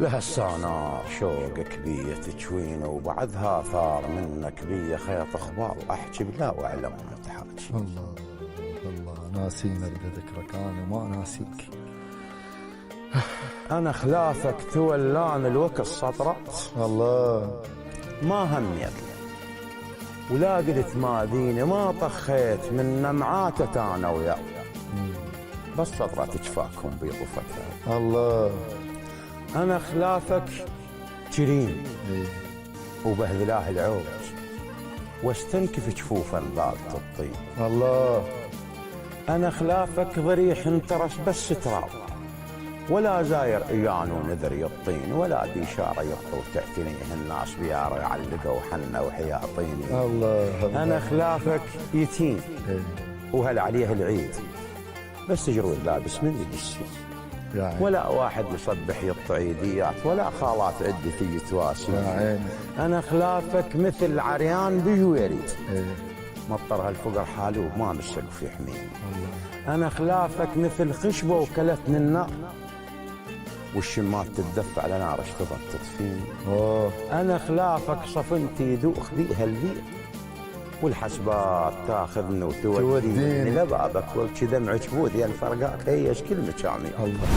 لها السانار شوقك بيه تجوين، وبعدها ثار منك بيه خيط اخبار، احكي بلا واعلم متحاكي. الله الله، ناسينا اللي ذكرك، انا ما ناسيك. انا خلافك تولان الوقت سطرت، الله ما هميت ولا قلت ما ديني، ما طخيت من نمعاته انا وياه، بس سطرت جفاكم بيض وفتره. الله، انا خلافك كريم إيه. وبهذلاه العوج، واستنكف جفوفا ضاقت الطين. الله، انا خلافك ضريح انترس بس تراب، ولا زاير ايان ونذر يطين، ولا دي شاره يطو تحتنيه الناس بيار يعلقوا حنا وحياطيني. الله الله. انا خلافك يتيم إيه. وهل عليه العيد، بس تجرود لابس من يدسي، يا ولا واحد يصبح يقطع ايديات، ولا خالات عدي في تواسي. يا عيني. انا خلافك مثل عريان بجويريد، إيه. مطر هالفقر حالوه ما بالسقف يحميني. الله. انا خلافك مثل خشبه وكلتني النار، والشمات تتدفع على نار اشتضت تطفيني. اوه. انا خلافك صفنتي يدوخ بيها البيع، والحسبات تاخذني وتوديني لبابك، وابكي دمع جبود يا الفرقاك هي كل مكاني. الله.